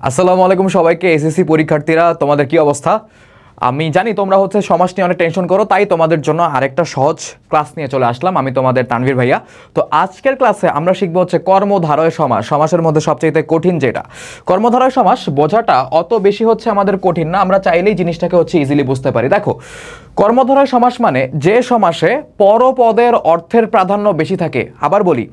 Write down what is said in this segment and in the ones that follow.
আসসালামু আলাইকুম সবাইকে। এসএসসি পরীক্ষার্থীরা, তোমাদের কি অবস্থা? আমি জানি তোমরা সমাজ নিয়ে অনেক টেনশন করো, তাই তোমাদের জন্য আরেকটা সহজ ক্লাস নিয়ে চলে আসলাম। আমি তোমাদের তানভীর ভাইয়া। তো আজকের ক্লাসে আমরা শিখবো কর্মধারয় সমাস। সমাসের মধ্যে সবচেয়ে কঠিন যেটা কর্মধারয় সমাস, বোঝাটা অত বেশি আমাদের কঠিন না। আমরা চাইলেই জিনিসটাকে ইজিলি বুঝতে পারি। দেখো, কর্মধারয় সমাস মানে যে সমাসে পরপদের অর্থের প্রাধান্য বেশি থাকে। আবার বলি,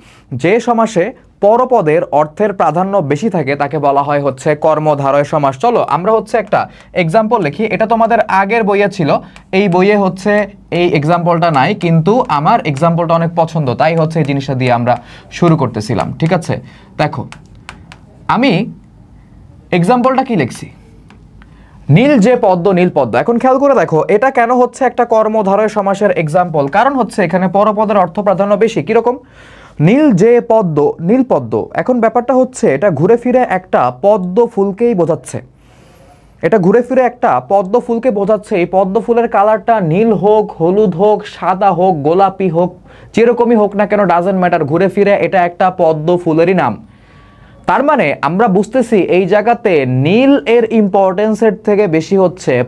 যে সমাসে পরপদের অর্থের প্রাধান্য বেশি থাকে তাকে বলা হয় কর্মধারয় সমাস। চলো আমরা একটা এক্সাম্পল লিখি। এটা তোমাদের আগের বইয়ে ছিল, এই বইয়ে এই এক্সাম্পলটা নাই, কিন্তু আমার এক্সাম্পলটা অনেক পছন্দ, তাই এই জিনিসটা দিয়ে আমরা শুরু করতেছিলাম। ঠিক আছে, দেখো আমি এক্সাম্পলটা কি লিখছি, নীল যে পদ্ম নীল পদ্ম। এখন খেয়াল করে দেখো, এটা কেন একটা কর্মধারয় সমাসের এক্সাম্পল, কারণ এখানে পরপদের অর্থ প্রাধান্য বেশি। কিরকম? নীল যে পদ্ম নীল পদ্ম। এখন ব্যাপারটা এটা ঘুরে ফিরে একটা পদ্ম ফুলকেই বোঝাচ্ছে। এটা ঘুরে ফিরে একটা পদ্ম ফুলকে বোঝাচ্ছে। এই পদ্ম ফুলের কালারটা নীল হোক, হলুদ হোক, সাদা হোক, গোলাপি হোক, যেরকমই হোক না কেন, ডাজেন্ট ম্যাটার, ঘুরে ফিরে এটা একটা পদ্ম ফুলেরই নাম। তার মানে আমরা বুঝতেছি এই জায়গাতে নীল এর ইম্পর্টেন্সের থেকে বেশি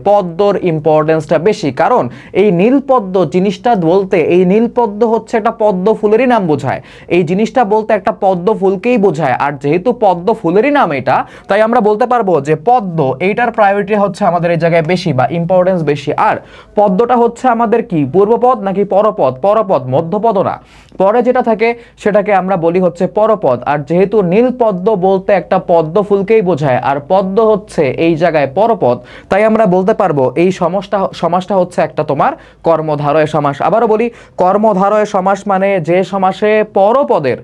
পদ্মর ইম্পর্টেন্সটা বেশি। কারণ এই নীল পদ্ম জিনিসটা বলতে, এই নীল পদ্ম একটা পদ্ম ফুলেরই নাম বোঝায়। এই জিনিসটা বলতে একটা পদ্ম ফুলকেই বোঝায়। আর যেহেতু পদ্ম ফুলেরই নাম এটা, তাই আমরা বলতে পারবো যে পদ্ম এইটার প্রায়োরিটি আমাদের এই জায়গায় বেশি বা ইম্পর্টেন্স বেশি। আর পদ্মটা আমাদের কি পূর্বপদ নাকি পরপদ? পরপদ, মধ্যপদ না। পরে যেটা থাকে সেটাকে আমরা বলি পরপদ। আর যেহেতু নীল পদ্ম বলতে একটা পদ্ম ফুলকেই বোঝায়, আর পদ্ম এই জায়গায় পরপদ, তাই আমরা বলতে পারবো এই সমাসটা একটা তোমার কর্মধারয় সমাস। আবারও বলি, কর্মধারয় সমাস মানে যে সমাসে পরপদের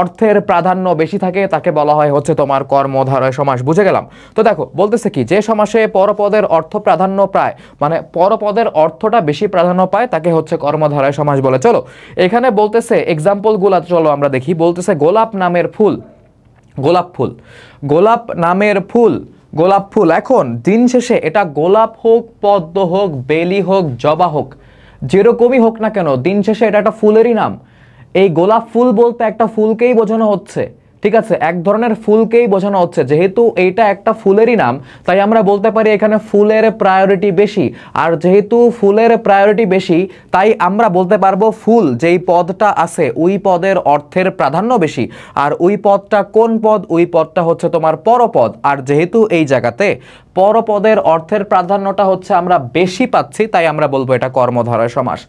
অর্থের প্রাধান্য বেশি থাকে তাকে বলা হয় তোমার কর্মধারয় সমাস। বুঝে গেলাম? তো দেখো বলতেছে কি, যে সমাসে পরপদের অর্থ প্রাধান্য পায়, মানে পরপদের অর্থটা বেশি প্রাধান্য পায়, তাকে কর্মধারয় সমাস বলে। চলো এখানে বলতেছে এক্সাম্পল গুলা, চলো আমরা দেখি। বলতেছে গোলাপ নামের ফুল, গোলাপ ফুল, গোলাপ নামের ফুল, গোলাপ ফুল। এখন দিন শেষে এটা গোলাপ হোক, পদ্ম হোক, বেলি হোক, জবা হোক, যেরকমই হোক না কেন, দিন শেষে এটা একটা ফুলেরই নাম। এই গোলাপ ফুল বলতে একটা ফুলকেই বোঝানো হচ্ছে। ঠিক আছে, এক ধরনের ফুলকেই বোঝানো হচ্ছে। যেহেতু এইটা একটা ফুলেরই নাম, তাই আমরা বলতে পারি এখানে ফুলের প্রায়োরিটি বেশি। আর যেহেতু ফুলের প্রায়োরিটি বেশি, তাই আমরা বলতে পারবো ফুল যেই পদটা আছে ওই পদের অর্থের প্রাধান্য বেশি। আর ওই পদটা কোন পদ? ওই পদটা তোমার পরপদ। আর যেহেতু এই জায়গাতে পরপদের অর্থের প্রাধান্যটা আমরা বেশি পাচ্ছি, তাই আমরা বলবো এটা কর্মধারয় সমাস।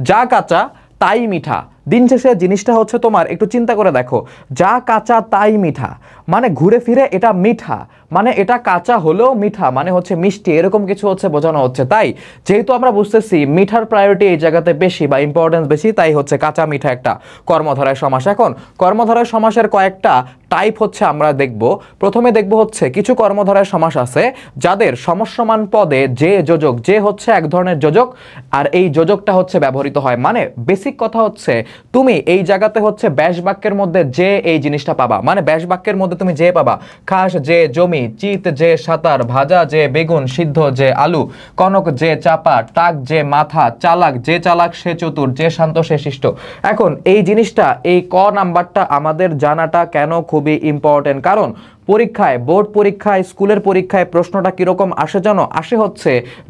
যা কাঁচা তাই মিঠা। দিন শেষে জিনিসটা তোমার একটু চিন্তা করে দেখো, যা কাঁচা তাই মিঠা, মানে ঘুরে ফিরে এটা মিঠা, মানে এটা কাঁচা হলেও মিঠা, মানে মিষ্টি, এরকম কিছু বোঝানো হচ্ছে। তাই যেহেতু আমরা বুঝতেছি মিঠার প্রায়োরিটি এই জায়গাতে বেশি বা ইম্পর্টেন্স বেশি, তাই কাঁচা মিঠা একটা কর্মধারয় সমাস। এখন কর্মধারয় সমাসের কয়েকটা টাইপ আমরা দেখব। প্রথমে দেখব কিছু কর্মধারয় সমাস আছে যাদের সমসমান পদে যে যোজক, যে এক ধরনের যোজক, আর এই যোজকটা ব্যবহৃত হয়। মানে বেসিক কথা তুমি এই জায়গাতে ব্যাস বাক্যের মধ্যে যে এই জিনিসটা পাবা, মানে ব্যাস বাক্যের মধ্যে তুমি যে পাবা, খাস যে জমি, চিত যে সাঁতার, ভাজা যে বেগুন, সিদ্ধ যে আলু, কনক যে চাপা, টাক যে মাথা, চালাক যে চালাক সে চতুর, যে শান্ত সে শিষ্ট। এখন এই জিনিসটা, এই ক নাম্বারটা আমাদের জানাটা কেন খুবই ইম্পর্টেন্ট, কারণ পরীক্ষায়, বোর্ড পরীক্ষায়, স্কুলের পরীক্ষায় প্রশ্নটা কিরকম আসে জানো? আসে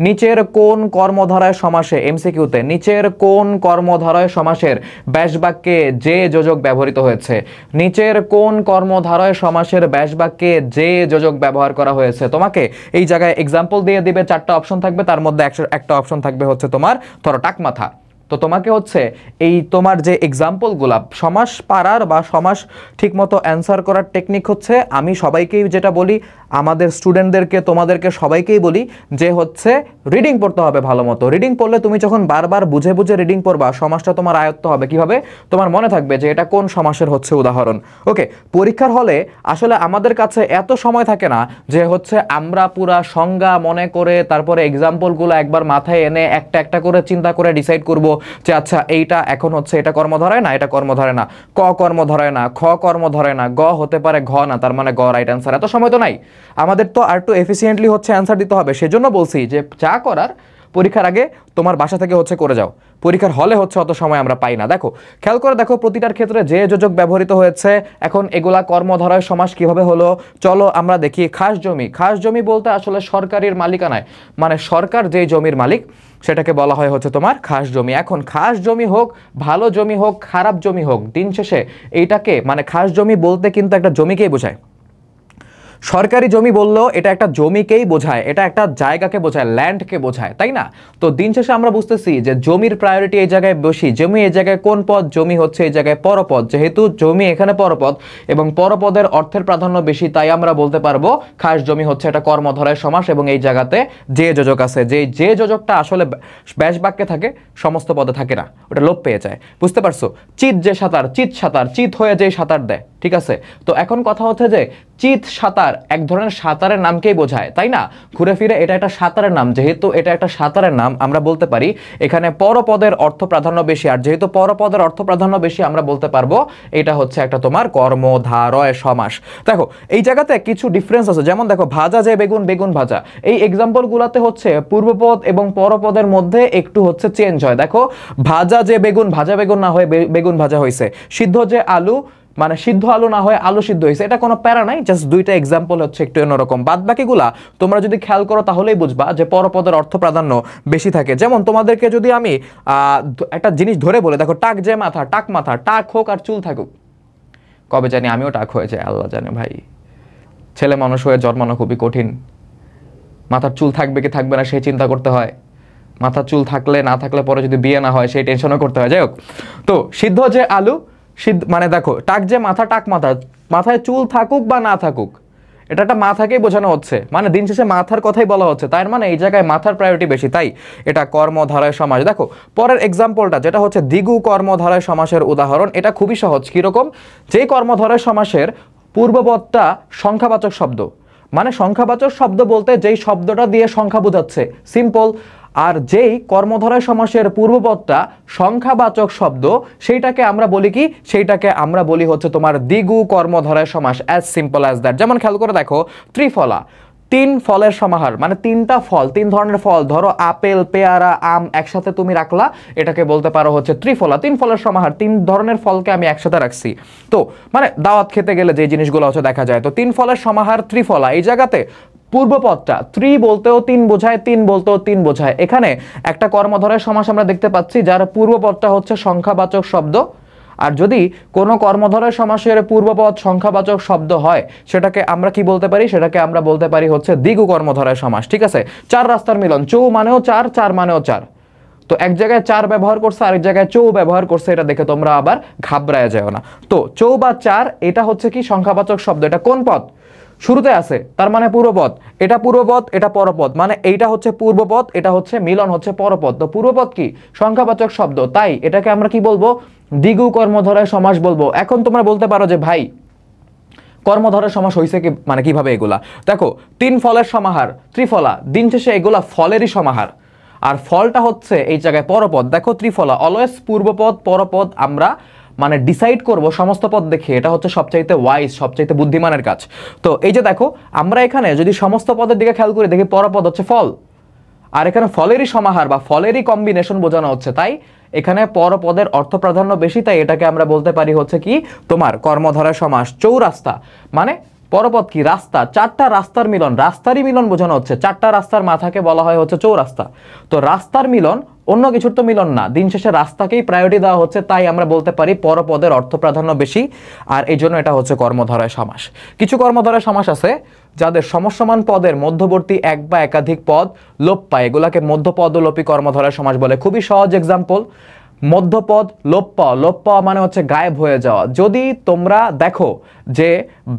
নিচের কোন কর্মধারয় সমাসে, এমসিকিউতে, নিচের কোন কর্মধারয় সমাসের ব্যাস বাক্যে যে যোজক ব্যবহৃত হয়েছে, নিচের কোন কর্মধারয় সমাসের ব্যাস বাক্যে যে যোজক ব্যবহার করা হয়েছে। তোমাকে এই জায়গায় এক্সাম্পল দিয়ে দিবে, 4টা অপশন থাকবে, তার মধ্যে একটা অপশন থাকবে তোমার ধরো টাক মাথা। তো তোমাকে এই তোমার যে এক্সাম্পলগুলা সমাস পারার বা সমাস ঠিকমতো অ্যান্সার করার টেকনিক আমি সবাইকেই যেটা বলি, আমাদের স্টুডেন্টদেরকে, তোমাদেরকে সবাইকেই বলি যে রিডিং পড়তে হবে ভালো মতো। রিডিং পড়লে তুমি যখন বারবার বুঝে বুঝে রিডিং পড়বা, সমাসটা তোমার আয়ত্ত হবে। কিভাবে? তোমার মনে থাকবে যে এটা কোন সমাসের উদাহরণ। ওকে, পরীক্ষার হলে আসলে আমাদের কাছে এত সময় থাকে না যে আমরা পুরা সংজ্ঞা মনে করে তারপরে এক্সাম্পলগুলো একবার মাথায় এনে একটা একটা করে চিন্তা করে ডিসাইড করব যে আচ্ছা এইটা এখন এটা কর্মধারয় না, এটা কর্মধারয় না, ক কর্মধারয় না, খ কর্মধারয় না, গ হতে পারে ঘ না, তার মানে গ রাইট অ্যান্সার। এত সময় তো নাই আমাদের, তো আর একটু এফিসিয়েন্টলি অ্যান্সার দিতে হবে। সেজন্য বলছি যে যা করার পরীক্ষার আগে তোমার বাসা থেকে করে যাও। পরীক্ষার হলে হচ্ছে অত সময় আমরা পাই না। দেখো খেয়াল করে দেখো প্রতিটার ক্ষেত্রে যে যোজক ব্যবহৃত হয়েছে। এখন এগুলা কর্মধারয় সমাস কিভাবে হলো চলো আমরা দেখি। খাস জমি, খাস জমি বলতে আসলে সরকারের মালিকানায়, মানে সরকার যে জমির মালিক সেটাকে বলা হয় হচ্ছে তোমার খাস জমি। এখন খাস জমি হোক, ভালো জমি হোক, খারাপ জমি হোক, দিন শেষে এইটাকে মানে খাস জমি বলতে কিন্তু একটা জমিকেই বোঝায়। সরকারি জমি বললেও এটা একটা জমিকেই বোঝায়, এটা একটা জায়গাকে বোঝায়, ল্যান্ডকে বোঝায়, তাই না? তো দিন শেষে আমরা বুঝতেছি যে জমির প্রায়োরিটি এই জায়গায় বেশি। জমি এই জায়গায় কোন পদ? জমি হচ্ছে এই জায়গায় পরপদ। যেহেতু জমি এখানে পরপদ এবং পরপদের অর্থের প্রাধান্য বেশি, তাই আমরা বলতে পারবো খাস জমি হচ্ছে এটা কর্মধারয় সমাস। এবং এই জায়গাতে যে যোজক আছে, যে যোজকটা আসলে ব্যাস বাক্যে থাকে, সমস্ত পদে থাকে না, ওটা লোপ পেয়ে যায়। বুঝতে পারছো? চিত যে সাঁতার, চিত সাঁতার, চিত হয়ে যে সাঁতার দেয়, ঠিক আছে? তো এখন কথা হচ্ছে যে চিত সাঁতার এক ধরনের সাঁতারের নামকেই বোঝায়, তাই না? ঘুরে ফিরে এটা একটা সাঁতারের নাম। যেহেতু এটা একটা সাঁতারের নাম, আমরা বলতে পারি এখানে পরপদের অর্থ প্রাধান্য বেশি। আর যেহেতু পরপদের অর্থ প্রাধান্য বেশি, আমরা বলতে পারবো এটা হচ্ছে একটা তোমার কর্মধারয় সমাস। দেখো এই জায়গাতে কিছু ডিফারেন্স আছে। যেমন দেখো ভাজা যে বেগুন, বেগুন ভাজা, এই এক্সাম্পল গুলাতে হচ্ছে পূর্বপদ এবং পরপদের মধ্যে একটু হচ্ছে চেঞ্জ হয়। দেখো ভাজা যে বেগুন, ভাজা বেগুন না হয়ে বেগুন ভাজা হয়েছে। সিদ্ধ যে আলু, মানে সিদ্ধ আলু না হয়ে আলু সিদ্ধ হয়েছে। এটা কোনো প্যারা নাই, জাস্ট দুইটা এক্সাম্পল হচ্ছে একটু অন্যরকম। বাদ বাকিগুলা তোমরা যদি খেয়াল করো তাহলেই বুঝবা যে পরপদের অর্থ প্রাধান্য বেশি থাকে। যেমন তোমাদেরকে যদি আমি একটা জিনিস ধরে বলে, দেখো টাক যে মাথা, টাক মাথা, টাক হোক আর চুল থাকুক। কবে জানি আমিও টাক হয়ে যায়, আল্লাহ জানে ভাই। ছেলে মানুষ হয়ে জন্মানো খুবই কঠিন। মাথার চুল থাকবে কি থাকবে না সেই চিন্তা করতে হয়। মাথার চুল থাকলে না থাকলে পরে যদি বিয়ে না হয় সেই টেনশনও করতে হয়। যাই হোক, তো সিদ্ধ যে আলু, মানে দেখো টাক যে মাথা, টাক মাথা, মাথায় চুল থাকুক বা না থাকুক, এটা একটা মাথাকেই বোঝানো হচ্ছে। মানে দিন শেষে মাথার কথাই বলা হচ্ছে, তার মানে এই জায়গায় মাথার প্রায়োরিটি বেশি, তাই এটা কর্মধারয় সমাস। দেখো পরের এক্সাম্পলটা যেটা হচ্ছে দ্বিগু কর্মধারয় সমাসের উদাহরণ। এটা খুবই সহজ। কিরকম? যে কর্মধারয় সমাসের পূর্বপদটা সংখ্যাবাচক শব্দ, মানে সংখ্যাবাচক শব্দ বলতে যেই শব্দটা দিয়ে সংখ্যা বোঝাচ্ছে, সিম্পল। আর যেই কর্মধারয় সমাসের পূর্বপদটা সংখ্যাবাচক শব্দ, সেইটাকে আমরা বলি কি? সেইটাকে আমরা বলি হচ্ছে তোমার দ্বিগু কর্মধারয় সমাস। As simple as that. যেমন খেয়াল করে দেখো ত্রিফলা, তিন ফলের সমাহার, মানে তিনটা ফল, তিন ধরনের ফল, ধরো আপেল, পেয়ারা, আম একসাথে তুমি রাখলা, এটাকে বলতে পারো হচ্ছে ত্রিফলা। তিন ফলের সমাহার, তিন ধরনের ফলকে আমি একসাথে রাখছি। তো মানে দাওয়াত খেতে গেলে যে জিনিসগুলো হচ্ছে দেখা যায়। তো তিন ফলের সমাহার ত্রিফলা। এই জায়গাতে পূর্বপদটা ত্রি বলতেও তিন বোঝায়, তিন বলতেও তিন বোঝায়। এখানে একটা কর্মধারয় সমাস আমরা দেখতে পাচ্ছি যার পূর্বপদটা হচ্ছে সংখ্যাবাচক শব্দ। আর যদি কোনো কর্মধারয় সমাসের পূর্বপদ সংখ্যাবাচক শব্দ হয়, সেটাকে আমরা কি বলতে পারি? সেটাকে আমরা বলতে পারি হচ্ছে দ্বিগু কর্মধারয় সমাস। ঠিক আছে? চার রাস্তার মিলন, চৌ মানেও চার, চার মানেও চার। তো এক জায়গায় চার ব্যবহার করছে, আরেক জায়গায় চৌ ব্যবহার করছে, এটা দেখে তোমরা আবার ঘাবড়ায় যাও না। তো চৌ বা চার, এটা হচ্ছে কি সংখ্যাবাচক শব্দ। এটা কোন পদ? শুরুতে আছে, তার মানে পূর্বপদ। এটা পূর্বপদ, এটা পরপদ, মানে এইটা হচ্ছে পূর্বপদ, এটা হচ্ছে মিলন হচ্ছে পরপদ। তো পূর্বপদ কি? সংখ্যাবাচক শব্দ, তাই এটাকে আমরা কি বলবো? দ্বিগু কর্মধারয় সমাস বলবো। এখন তোমরা বলতে পারো যে ভাই কর্মধারয় সমাস হইছে কি, মানে কিভাবে এগুলা? দেখো তিন ফলের সমাহার ত্রিফলা, দিন শেষে এগুলা ফলেরই সমাহার। আর ফলটা হচ্ছে এই জায়গায় পরপদ। দেখো ত্রিফলা, অলওয়েজ পূর্বপদ পরপদ আমরা মানে ডিসাইড করব সমস্ত পদ দেখে। এটা হচ্ছে সবচাইতে ওয়াইজ, সবচাইতে বুদ্ধিমানের কাজ। তো এই যে দেখো আমরা এখানে যদি সমস্ত পদের দিকে খেয়াল করি, দেখি পরপদ হচ্ছে ফল, আর এখানে ফলেরই সমাহার বা ফলেরই কম্বিনেশন বোঝানো হচ্ছে, তাই এখানে পরপদের অর্থ প্রাধান্য বেশি। তাই এটাকে আমরা বলতে পারি হচ্ছে কি তোমার কর্মধারয় সমাস। চৌরাস্তা মানে পরপদ কি? রাস্তা, চারটা রাস্তার মিলন, রাস্তারই মিলন বোঝানো হচ্ছে। চারটা রাস্তার মাথাকে বলা হয় হচ্ছে চৌরাস্তা। তো রাস্তার মিলন, অন্য কিছুর তো মিলন না, দিন শেষে রাস্তাকেই প্রায়োরিটি দেওয়া হচ্ছে, তাই আমরা বলতে পারি পরপদের অর্থ প্রাধান্য বেশি। আর এই জন্য এটা হচ্ছে কর্মধারয় সমাস। কিছু কর্মধারয় সমাস আছে যাদের সমসমান পদের মধ্যবর্তী এক বা একাধিক পদ লোপ পায়, এগুলাকে মধ্যপদলোপী কর্মধারয় সমাস বলে। খুবই সহজ এক্সাম্পল, মধ্যপদ লোপ পাওয়া। লোপ পাওয়া মানে হচ্ছে গায়েব হয়ে যাওয়া। যদি তোমরা দেখো যে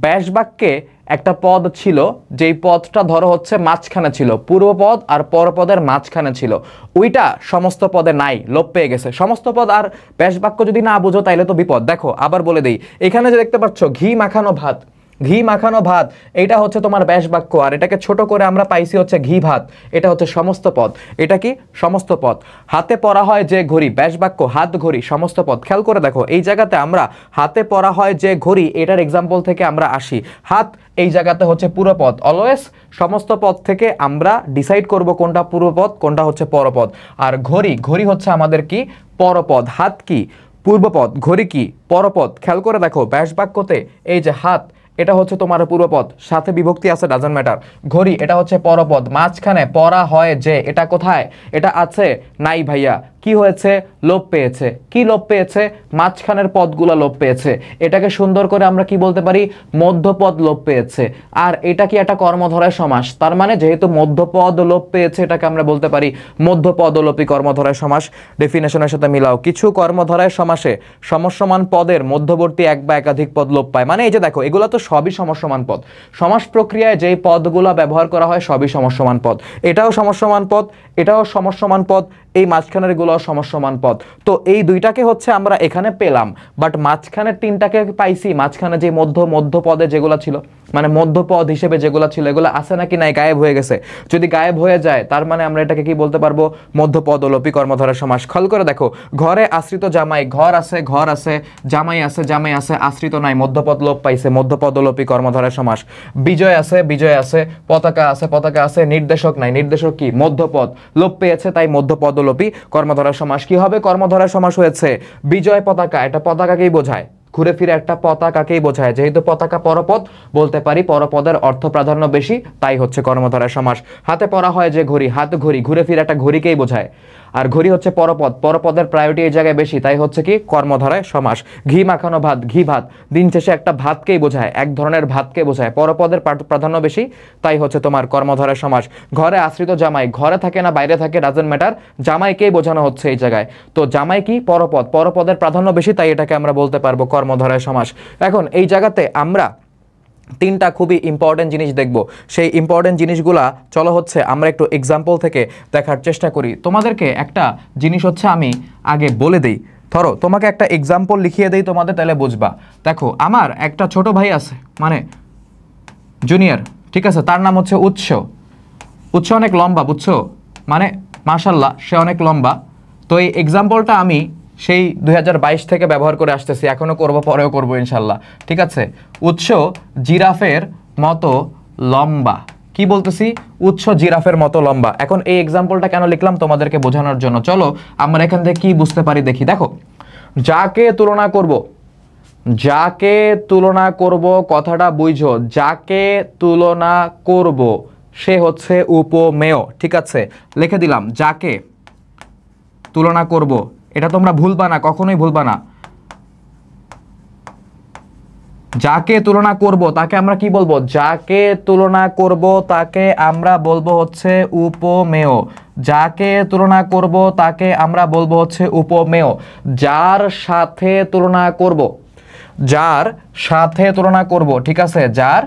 ব্যাস বাক্যে একটা পদ ছিল, যেই পদটা ধরো হচ্ছে মাঝখানে ছিল, পূর্বপদ আর পরপদের মাঝখানে ছিল, ওইটা সমস্ত পদে নাই, লোপ পেয়ে গেছে। সমস্ত পদ আর ব্যাস বাক্য যদি না বুঝো তাইলে তো বিপদ। দেখো আবার বলে দেই, এখানে যে দেখতে পাচ্ছ ঘি মাখানো ভাত, ঘি মাখানো ভাত, এটা হচ্ছে তোমার ব্যাস বাক্য, আর এটাকে ছোট করে আমরা পাইছি হচ্ছে ঘি ভাত, এটা হচ্ছে সমস্ত পদ। এটা কি সমস্ত পদ। হাতে পরা হয় যে ঘড়ি, ব্যাস বাক্য হাত ঘড়ি সমস্ত পদ। খেয়াল করে দেখো এই জায়গাতে আমরা হাতে পরা হয় যে ঘড়ি, এটার এক্সাম্পল থেকে আমরা আসি। হাত এই জায়গাতে হচ্ছে পুরো পদ। অলওয়েজ সমস্ত পদ থেকে আমরা ডিসাইড করব কোনটা পূর্বপদ কোনটা হচ্ছে পরপদ। আর ঘড়ি, ঘড়ি হচ্ছে আমাদের কি পরপদ। হাত কি পূর্বপদ, ঘড়ি কি পরপদ। খেয়াল করে দেখো ব্যাস বাক্যতে এই যে হাত, এটা হচ্ছে তোমার পূর্বপদ, সাথে বিভক্তি আছে ডাজন্ট ম্যাটার। ঘড়ি এটা হচ্ছে পরপদ, মাঝখানে পরা হয় যে, এটা কোথায়, এটা আছে নাই ভাইয়া। কি হয়েছে, লোপ পেয়েছে। কি লোপ পেয়েছে, মাঝখানের পদগুলো লোপ পেয়েছে। এটাকে সুন্দর করে আমরা কি বলতে পারি, মধ্যপদ লোপ পেয়েছে। আর এটা কি একটা কর্মধারয় সমাস, তার মানে যেহেতু মধ্যপদ লোপ পেয়েছে এটাকে আমরা বলতে পারি মধ্যপদলোপী কর্মধারয় সমাস। ডেফিনেশনের সাথে মিলাও, কিছু কর্মধারয় সমাসে সমসমান পদের মধ্যবর্তী এক বা একাধিক পদ লোপ পায়। মানে এই যে দেখো এগুলো তো সবই সমসমান পদ। সমাস প্রক্রিয়ায় যেই পদগুলো ব্যবহার করা হয় সবই সমসমান পদ। এটাও সমসমান পদ, এটাও সমসমান পদ, এই মাঝখানের গুলো সমসমান পদ। তো এই দুইটাকে হচ্ছে আমরা এখানে পেলাম, বাট মাঝখানের তিনটাকে পাইছি। মাঝখানে যে মধ্য পদে যেগুলো ছিল, মানে মধ্যপদ হিসেবে যেগুলো ছিল, এগুলো আছে নাকি নাই, গায়েব হয়ে গেছে। যদি গায়েব হয়ে যায় তার মানে আমরা এটাকে কি বলতে পারবো, মধ্যপদলোপী কর্মধারয় সমাস। খেয়াল করে দেখো, ঘরে আশ্রিত জামাই, ঘর আছে ঘর আছে, জামাই আছে জামাই আছে, আশ্রিত নাই, মধ্যপদ লোপ পাইছে, মধ্যপদলোপী কর্মধারয় সমাস। বিজয় আছে বিজয় আছে, পতাকা আছে পতাকা আছে, নির্দেশক নাই, নির্দেশক কি মধ্যপদ লোপ পেয়েছে, তাই মধ্যপদলোপী কর্মধারয় সমাস। কি হবে, কর্মধারয় সমাস হয়েছে বিজয় পতাকা, এটা পতাকাকেই বোঝায়, ঘুরে ফিরে একটা পতাকাকেই বোঝায়। যেহেতু পতাকা পরপদ, বলতে পারি পরপদের অর্থ প্রাধান্য বেশি, তাই হচ্ছে কর্মধারয় সমাস। হাতে পরা হয় যে ঘড়ি, হাত ঘড়ি, ঘুরে ফিরে একটা ঘড়িকেই বোঝায়। আর ঘড়ি হচ্ছে পরপদ, পরপদের প্রায়োরিটি এই জায়গায় বেশি, তাই হচ্ছে কি কর্মধারয় সমাস। ঘি মাখানো ভাত, ঘি ভাত, দিন শেষে একটা ভাতকেই বোঝায়, এক ধরনের ভাতকে বোঝায়, পরপদের প্রাধান্য বেশি, তাই হচ্ছে তোমার কর্মধারয় সমাস। ঘরে আশ্রিত জামাই, ঘরে থাকে না বাইরে থাকে ডাজন্ট ম্যাটার, জামাইকেই বোঝানো হচ্ছে এই জায়গায়। তো জামাই কি পরপদ, পরপদের প্রাধান্য বেশি, তাই এটাকে আমরা বলতে পারবো কর্মধারয় সমাস। এখন এই জায়গাতে আমরা তিনটা খুবই ইম্পর্টেন্ট জিনিস দেখব। সেই ইম্পর্টেন্ট জিনিসগুলা চলো হচ্ছে আমরা একটু এক্সাম্পল থেকে দেখার চেষ্টা করি। তোমাদেরকে একটা জিনিস হচ্ছে আমি আগে বলে দিই, ধরো তোমাকে একটা এক্সাম্পল লিখিয়ে দেই তোমাদের, তাহলে বুঝবা। দেখো আমার একটা ছোট ভাই আছে, মানে জুনিয়র, ঠিক আছে, তার নাম হচ্ছে উৎস। উৎস অনেক লম্বা, বুঝছো, মানে মাশাল্লাহ সে অনেক লম্বা। তো এই এক্সাম্পলটা আমি সেই 2022 থেকে ব্যবহার করে আসতেছি, এখনো করব, পরেও করব ইনশাল্লাহ, ঠিক আছে। উৎস জিরাফের মতো লম্বা, কি বলতেছি, উৎস জিরাফের মতো লম্বা। এখন এই এক্সাম্পলটা কেন লিখলাম তোমাদেরকে বোঝানোর জন্য। চলো আমরা এখান থেকে কি বুঝতে পারি দেখি। দেখো, যাকে তুলনা করব, যাকে তুলনা করব, কথাটা বুঝো, যাকে তুলনা করব সে হচ্ছে উপমেয়, ঠিক আছে, লিখে দিলাম যাকে তুলনা করব। এটা তোমরা ভুলবা না, কখনোই ভুলবা না। যাকে তুলনা করব তাকে আমরা কি বলবো, যাকে তুলনা করব তাকে আমরা বলবো হচ্ছে উপমেয়। যাকে তুলনা করব তাকে আমরা বলবো হচ্ছে উপমেয়। যার সাথে তুলনা করব, যার সাথে তুলনা করব, ঠিক আছে, যার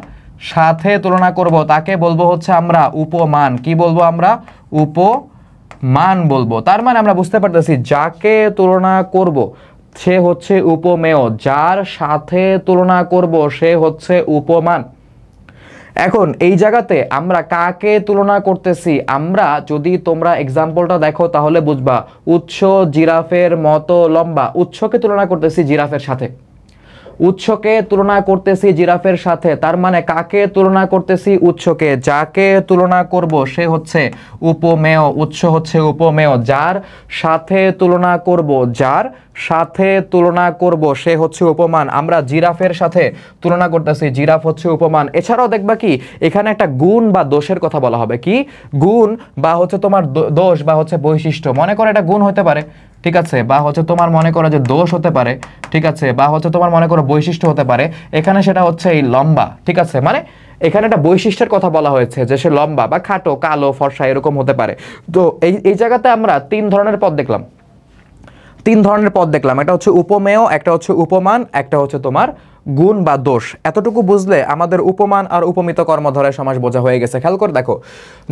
সাথে তুলনা করব তাকে বলবো হচ্ছে আমরা উপমান। কি বলবো আমরা, উপমান বলবো। তার মানে আমরা বুঝতে পারতেছি যাকে তুলনা করব সে হচ্ছে উপমেয়, যার সাথে তুলনা করব সে হচ্ছে উপমান। এখন এই জায়গাতে আমরা কাকে তুলনা করতেছি, আমরা যদি তোমরা এক্সাম্পলটা দেখো তাহলে বুঝবা। উৎস জিরাফের মতো লম্বা, উৎসকে তুলনা করতেছি জিরাফের সাথে, উৎসকে তুলনা করতেছি জিরাফের সাথে, তার মানে কাকে তুলনা করতেছি, উৎসকে। যাকে তুলনা করব সে হচ্ছে উপমেয়, উৎস হচ্ছে উপমেয়। যার সাথে তুলনা করব, যার সাথে তুলনা করব সে হচ্ছে উপমান। আমরা জিরাফের সাথে তুলনা করতেছি, জিরাফ হচ্ছে উপমান। এছাড়াও দেখবা কি এখানে একটা গুণ বা দোষের কথা বলা হবে, কি গুণ বা হচ্ছে তোমার দোষ বা হচ্ছে বৈশিষ্ট্য। মনে করো এটা গুণ হতে পারে, ঠিক আছে, বা হচ্ছে তোমার মনে করো যে দোষ হতে পারে, ঠিক আছে, বা হচ্ছে তোমার মনে করো বৈশিষ্ট্য হতে পারে। এখানে সেটা হচ্ছে এই লম্বা, ঠিক আছে, মানে এখানে একটা বৈশিষ্ট্যের কথা বলা হয়েছে যে সে লম্বা বা খাটো, কালো, ফর্সা এরকম হতে পারে। তো এই জায়গাতে আমরা তিন ধরনের পদ দেখলাম, তিন ধরনের পদ দেখলাম। একটা হচ্ছে উপমেয়, একটা হচ্ছে উপমান, একটা হচ্ছে তোমার গুণ বা দোষ। এতটুকু বুঝলে আমাদের উপমান আর উপমিত কর্মধারয় সমাস বোঝা হয়ে গেছে। খেয়াল করে দেখো,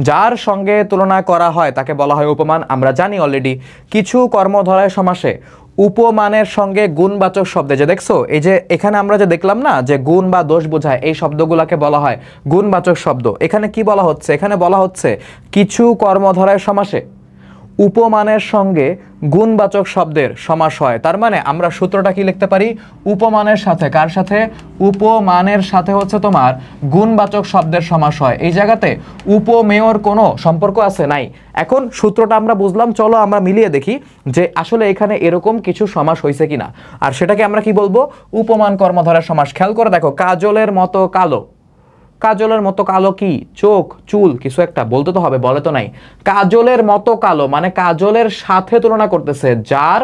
যার সঙ্গে তুলনা করা হয় তাকে বলা হয় উপমান, আমরা জানি অলরেডি। কিছু কর্মধারয় সমাসে উপমানের সঙ্গে গুণবাচক শব্দে যে দেখছো, এই যে এখানে আমরা যে দেখলাম না যে গুণ বা দোষ বোঝায়, এই শব্দগুলোকে বলা হয় গুণবাচক শব্দ। এখানে কি বলা হচ্ছে? এখানে বলা হচ্ছে কিছু কর্মধারয় সমাসে উপমানের সঙ্গে গুণবাচক শব্দের সমাস হয়। তার মানে আমরা সূত্রটা কি লিখতে পারি? উপমানের সাথে, কার সাথে? উপমানের সাথে হচ্ছে তোমার গুণবাচক শব্দের সমাস হয়। এই জায়গাতে উপমেয়র কোনো সম্পর্ক আছে? নাই। এখন সূত্রটা আমরা বুঝলাম, চলো আমরা মিলিয়ে দেখি যে আসলে এখানে এরকম কিছু সমাস হয়েছে কিনা। আর সেটাকে আমরা কি বলবো? উপমান কর্মধারয় সমাস। খেয়াল করে দেখো, কাজলের মতো কালো। কাজলের মতো কালো কি? চোখ, চুল, কিছু একটা বলতে তো হবে, বলে তো নাই। কাজলের মতো কালো মানে কাজলের সাথে তুলনা করতেছে, যার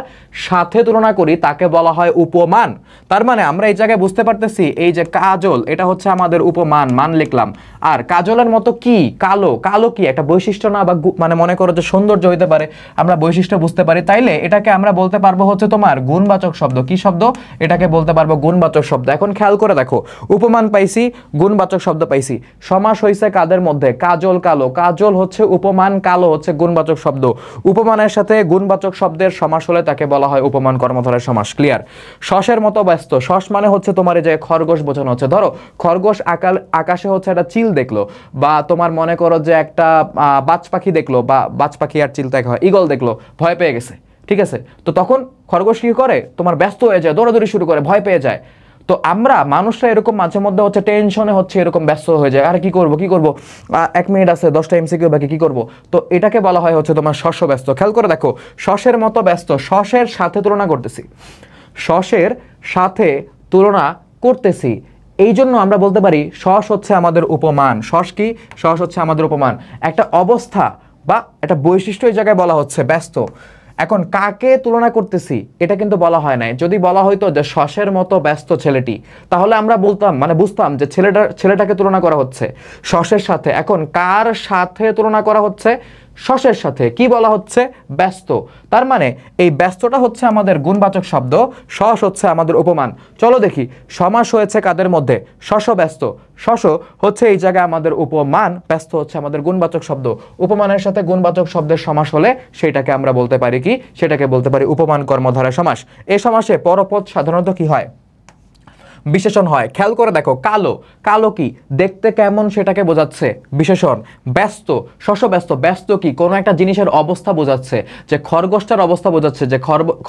সাথে তুলনা করি তাকে বলা হয় উপমান। তার মানে আমরা এই জায়গায় বুঝতে পারতেছি এই যে কাজল, এটা হচ্ছে আমাদের উপমান, মান লিখলাম। আর কাজলের মতো কি? কালো। কালো কি একটা বৈশিষ্ট্য না? বা মানে মনে করো যে সৌন্দর্য হইতে পারে, আমরা বৈশিষ্ট্য বুঝতে পারি, তাইলে এটাকে আমরা বলতে পারবো হচ্ছে তোমার গুণবাচক শব্দ। কি শব্দ? এটাকে বলতে পারবো গুণবাচক শব্দ। এখন খেয়াল করে দেখো, উপমান পাইছি, গুণবাচক শব্দ পাইছি, সমাস হইছে কাদের মধ্যে? কাজল কালো। কাজল হচ্ছে উপমান, কালো হচ্ছে গুণবাচক শব্দ। উপমানের সাথে গুণবাচক শব্দের সমাস হলে তাকে বলা হয় উপমান কর্মধারয় সমাস। ক্লিয়ার? শসের মতো ব্যস্ত। শস মানে হচ্ছে তোমার এই যে খরগোশ বোঝানো হচ্ছে। ধরো খরগোশ আকাশে হচ্ছে একটা চিল দেখলো, বা তোমার মনে করো যে একটা বাজ পাখি দেখলো, বা বাজ পাখি আর চিল দেখা হয়, ঈগল দেখলো, ভয় পেয়ে গেছে। ঠিক আছে? তো তখন খরগোশ কি করে? তোমার ব্যস্ত হয়ে যায়, দৌড়াদৌড়ি শুরু করে, ভয় পেয়ে যায়। তো আমরা মানুষরা এরকম মাঝে মধ্যে হচ্ছে টেনশনে হচ্ছে এরকম ব্যস্ত হয়ে যায়, আরে কি করব কি করব, 1 মিনিট আছে, 10টা এমসিকিউ বাকি, কি করব। তো এটাকে বলা হয় হচ্ছে তোমার শস্য ব্যস্ত। খেয়াল করে দেখো, শসের মতো ব্যস্ত, শসের সাথে তুলনা করতেছি, শসের সাথে তুলনা করতেছি, এই জন্য আমরা বলতে পারি শস হচ্ছে আমাদের উপমান। শস কি? শস হচ্ছে আমাদের উপমান। একটা অবস্থা বা একটা বৈশিষ্ট্য এই জায়গায় বলা হচ্ছে ব্যস্ত। এখন কাকে তুলনা করতেছি এটা কিন্তু বলা হয় নাই। যদি বলা হইতো যে শসের মতো ব্যস্ত ছেলেটি, তাহলে আমরা বলতাম, মানে বুঝতাম যে ছেলেটাকে তুলনা করা হচ্ছে শসের সাথে। এখন কার সাথে তুলনা করা হচ্ছে? শসের সাথে। কি বলা হচ্ছে? ব্যস্ত। তার মানে এই ব্যস্তটা হচ্ছে আমাদের গুণবাচক শব্দ, শস হচ্ছে আমাদের উপমান। চলো দেখি সমাস হয়েছে কাদের মধ্যে? শস ব্যস্ত। শস হচ্ছে এই জায়গায় আমাদের উপমান, ব্যস্ত হচ্ছে আমাদের গুণবাচক শব্দ। উপমানের সাথে গুণবাচক শব্দের সমাস হলে সেটাকে আমরা বলতে পারি কি? সেটাকে বলতে পারি উপমান কর্মধারয় সমাস। এই সমাসে পরপদ সাধারণত কি হয়? বিশেষণ হয়। খেয়াল করে দেখো, কালো, কালো কি? দেখতে কেমন সেটাকে বোঝাচ্ছে, বিশেষণ। ব্যস্ত, শস্য ব্যস্ত, ব্যস্ত কি? কোনো একটা জিনিসের অবস্থা বোঝাচ্ছে, যে খরগোশটার অবস্থা বোঝাচ্ছে, যে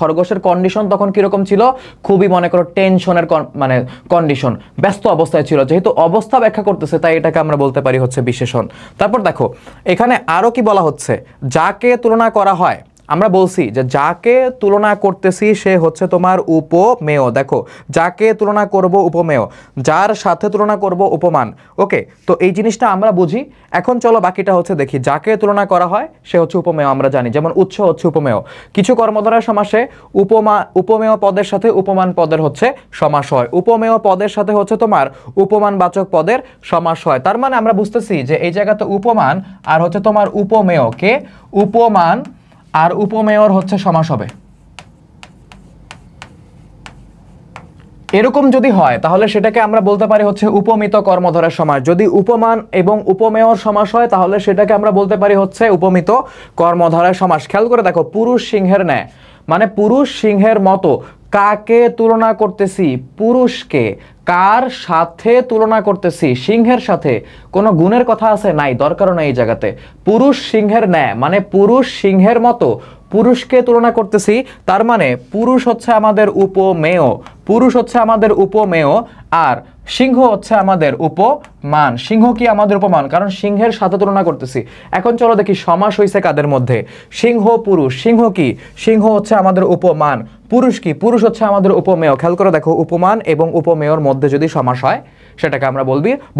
খরগোশের কন্ডিশন তখন কিরকম ছিল? খুবই মনে করো টেনশনের মানে কন্ডিশন, ব্যস্ত অবস্থায় ছিল। যেহেতু অবস্থা ব্যাখ্যা করতেছে, তাই এটাকে আমরা বলতে পারি হচ্ছে বিশেষণ। তারপর দেখো এখানে আরো কি বলা হচ্ছে? যাকে তুলনা করা হয়, আমরা বলছি যে যাকে তুলনা করতেছি সে হচ্ছে তোমার উপমেয়। দেখো, যাকে তুলনা করব উপমেয়, যার সাথে তুলনা করব উপমান। ওকে, তো এই জিনিসটা আমরা বুঝি। এখন চলো বাকিটা হচ্ছে দেখি। যাকে তুলনা করা হয় সে হচ্ছে উপমেয়, আমরা জানি। যেমন উৎস হচ্ছে উপমেয়। কিছু কর্মধারয় সমাসে উপমেয় পদের সাথে উপমান পদের হচ্ছে সমাস হয়। উপমেয় পদের সাথে হচ্ছে তোমার উপমানবাচক পদের সমাস হয়। তার মানে আমরা বুঝতেছি যে এই জায়গাতে উপমান আর হচ্ছে তোমার উপমেয়, কে? উপমান আর উপমেয়র হচ্ছে সমাস হবে। এরকম যদি হয় তাহলে সেটাকে আমরা বলতে পারি হচ্ছে উপমিত কর্মধারয় সমাস। যদি উপমান এবং উপমেয়র সমাস হয় তাহলে সেটাকে আমরা বলতে পারি হচ্ছে উপমিত কর্মধারয় সমাস। খেয়াল করে দেখো, পুরুষ সিংহের ন্যায় মানে পুরুষ সিংহের মতো। কাকে তুলনা করতেছি? পুরুষকে। কার সাথে তুলনা করতেছি? সিংহের সাথে। কোনো গুণের কথা আছে? নাই, দরকারও নাই এই জায়গাতে। পুরুষ সিংহের ন্যায় মানে পুরুষ সিংহের মতো, পুরুষকে তুলনা করতেছি। তার মানে পুরুষ হচ্ছে আমাদের উপমেয়, পুরুষ হচ্ছে আমাদের উপমেয়, আর সিংহ হচ্ছে আমাদের উপমান। সিংহ কি? আমাদের উপমান, কারণ সিংহের সাথে তুলনা করতেছি। এখন চলো দেখি সমাস হইছে কাদের মধ্যে? সিংহ পুরুষ। সিংহ কি? সিংহ হচ্ছে আমাদের উপমান। পুরুষ কি? পুরুষ হচ্ছে আমাদের উপমেয়। খেয়াল করে দেখো, উপমান এবং উপমেয়র মধ্যে যদি সমাস হয় সেটাকে আমরা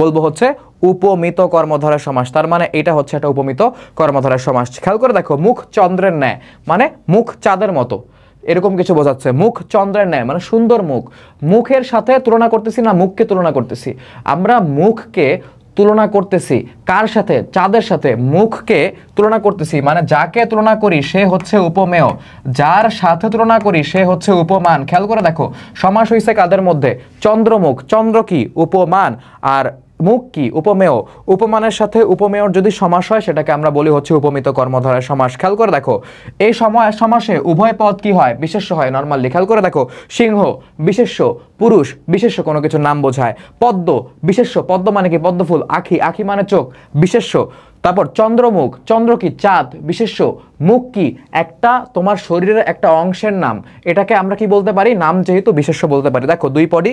বলবো হচ্ছে উপমিত কর্মধারয় সমাস। তার মানে এটা হচ্ছে একটা উপমিত কর্মধারয় সমাস। খেয়াল করে দেখো, মুখ চন্দ্রের ন্যায় মানে মুখ চাঁদের মতো, এরকম কিছু বোঝাচ্ছে। মুখ চন্দ্রের ন্যায় মানে সুন্দর মুখ। মুখের সাথে তুলনা করতেছি না মুখকে তুলনা করতেছি? আমরা মুখকে তুলনা করতেছি কার সাথে? চাঁদের সাথে। মুখকে তুলনা করতেছি মানে যাকে তুলনা করি সে হচ্ছে উপমেয়, যার সাথে তুলনা করি সে হচ্ছে উপমান। খেয়াল করে দেখো, সমাস হইছে কাদের মধ্যে? চন্দ্রমুখ। চন্দ্র কি? উপমান। আর মুখ কি? উপমেয়। উপমানের সাথে উপমেয়র যদি সমাস হয় সেটাকে আমরা বলি হচ্ছে উপমিত কর্মধারয় সমাস। খেয়াল করে দেখো এই সমাসে উভয় পদ কি হয়? বিশেষ্য হয় নরমালি। খেয়াল করে দেখো সিংহ বিশেষ্য, পুরুষ বিশেষ্য কোনো কিছুর নাম বোঝায়, পদ্ম বিশেষ্য, পদ্ম মানে কি? পদ্ম ফুল। আখি, আখি মানে চোখ, বিশেষ্য। তারপর চন্দ্রমুখ, চন্দ্র কি? চাঁদ, বিশেষ্য। মুখ কি? একটা তোমার শরীরের একটা অংশের নাম, এটাকে আমরা কি বলতে পারি? নাম যেহেতু বিশেষ্য বলতে পারি। দেখো দুই পদই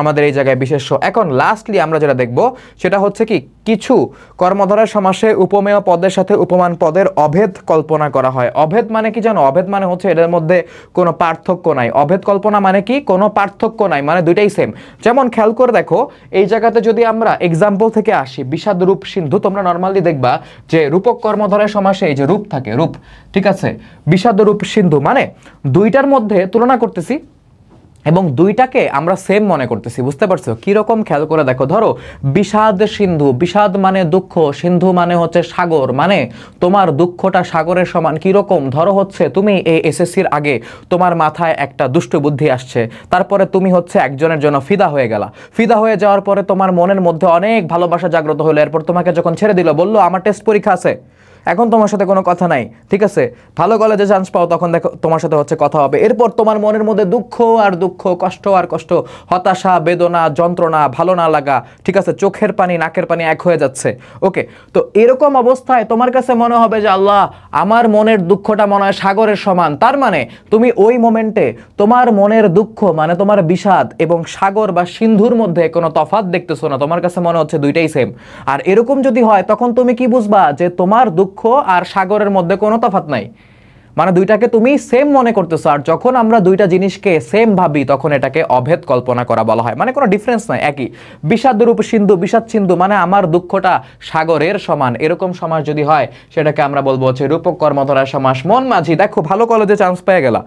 আমাদের এই জায়গায় বিশেষ্য। এখন লাস্টলি আমরা যেটা দেখব সেটা হচ্ছে কি কিছু কর্মধারয় সমাসে উপমেয় পদের সাথে উপমান পদের অভেদ কল্পনা করা হয়। অভেদ মানে কি জানো? অভেদ মানে হচ্ছে এদের মধ্যে কোনো পার্থক্য নাই। অভেদ কল্পনা মানে কি? কোনো পার্থক্য নাই, মানে দুইটাই সেম। যেমন খেয়াল করে দেখো এই জায়গাতে যদি আমরা এক্সাম্পল থেকে আসি, বিষাদ রূপ সিন্ধু, তোমরা নর্মালি দেখবা যে রূপক কর্মধারয় সমাসে এই যে রূপ থাকে, রূপ, ঠিক আছে, বিষাদ রূপ সিন্ধু মানে দুইটার মধ্যে তুলনা করতেছি এবং দুইটাকে আমরা সেম মনে করতেছি। বুঝতে পারছো কি রকম? খেয়াল করে দেখো, ধরো বিষাদ সিন্ধু, বিষাদ মানে দুঃখ, সিন্ধু মানে হচ্ছে সাগর, মানে তোমার দুঃখটা সাগরের সমান। কি রকম? ধরো হচ্ছে তুমি এই এসএসসির আগে তোমার মাথায় একটা দুষ্ট বুদ্ধি আসছে, তারপরে তুমি হচ্ছে একজনের জন্য ফিদা হয়ে গেলা। ফিদা হয়ে যাওয়ার পরে তোমার মনের মধ্যে অনেক ভালোবাসা জাগ্রত হলো, এরপর তোমাকে যখন ছেড়ে দিল, বললো আমার টেস্ট পরীক্ষা আছে, এখন তোমার সাথে কোনো কথা নাই, ঠিক আছে, ভালো কলেজে চান্স পাও, তখন দেখো তোমার সাথে হচ্ছে কথা হবে। এরপর তোমার মনের মধ্যে দুঃখ আর দুঃখ, কষ্ট আর কষ্ট, হতাশা, বেদনা, যন্ত্রণা, ভালো না লাগা, ঠিক আছে, চোখের পানি নাকের পানি এক হয়ে যাচ্ছে। ওকে, তো এরকম অবস্থায় তোমার কাছে মনে হবে যে আল্লাহ আমার মনের দুঃখটা মনে হয় সাগরের সমান। তার মানে তুমি ওই মোমেন্টে তোমার মনের দুঃখ মানে তোমার বিষাদ এবং সাগর বা সিন্ধুর মধ্যে কোনো তফাৎ দেখতেছো না, তোমার কাছে মনে হচ্ছে দুইটাই সেম। আর এরকম যদি হয় তখন তুমি কি বুঝবা? যে তোমার দুঃখ আর সাগরের মধ্যে কোনো তফাৎ নাই, মানে দুইটাকে তুমি সেম মনে করতেছো। আর যখন আমরা দুইটা জিনিসকে সেম ভাবি তখন এটাকে অভেদ কল্পনা করা বলা হয়, মানে কোনো ডিফারেন্স নাই, একই। বিষাদ রূপ সিন্ধু, বিষাদ সিন্ধু মানে আমার দুঃখটা সাগরের সমান, এরকম সমাস যদি হয় সেটাকে আমরা বলবো হচ্ছে রূপক কর্মধারয় সমাস। মন মাঝি, দেখো ভালো কলেজে চান্স পেয়ে গেলা,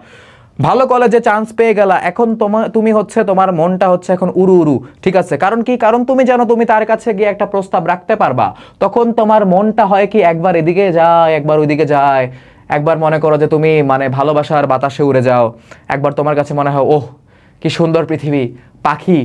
ভালো কলেজে চান্স পেয়ে গেলা, এখন তুমি হচ্ছে তোমার মনটা হচ্ছে এখন উড়ু উড়ু, ঠিক আছে, কারণ কি? কারণ তুমি জানো তুমি তার কাছে গিয়ে একটা প্রস্তাব রাখতে পারবা। তখন তোমার মনটা হয় কি একবার এদিকে যায় একবার ওইদিকে যায়, একবার মনে করো যে তুমি মানে ভালোবাসার বাতাসে উড়ে যাও, একবার তোমার কাছে মনে হয় ওহ কি সুন্দর পৃথিবী, পাখি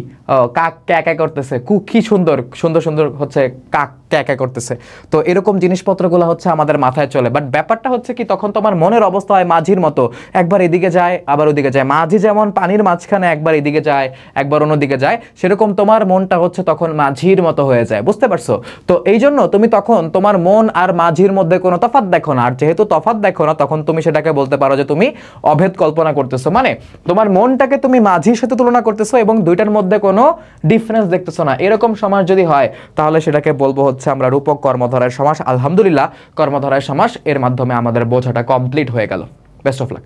কাক ক্যাকা করতেছে, কি সুন্দর সুন্দর সুন্দর হচ্ছে কাক ক্যাকা করতেছে। তো এরকম জিনিসপত্রগুলো হচ্ছে আমাদের মাথায় চলে, বাট ব্যাপারটা হচ্ছে কি তখন তোমার মনের অবস্থা হয় মাঝির মতো, একবার এদিকে যায় আবার ওদিকে যায়। মাঝি যেমন পানির মাঝখানে একবার এদিকে যায় একবার অন্যদিকে যায়, সেরকম তোমার মনটা হচ্ছে তখন মাঝির মতো হয়ে যায়। বুঝতে পারছো? তো এই জন্য তুমি তখন তোমার মন আর মাঝির মধ্যে কোনো তফাৎ দেখো না, আর যেহেতু তফাৎ দেখো না তখন তুমি সেটাকে বলতে পারো যে তুমি অভেদ কল্পনা করতেছো, মানে তোমার মনটাকে তুমি মাঝির সাথে তুলনা করতেছো এবং দুইটার মধ্যে কোনো ডিফারেন্স দেখতেছো না। এরকম সমাস যদি হয় তাহলে সেটাকে বলবো হচ্ছে আমরা রূপক কর্মধারয় সমাস। আলহামদুলিল্লাহ কর্মধারয় সমাস এর মাধ্যমে আমাদের বোঝাটা কমপ্লিট হয়ে গেল। Best of luck.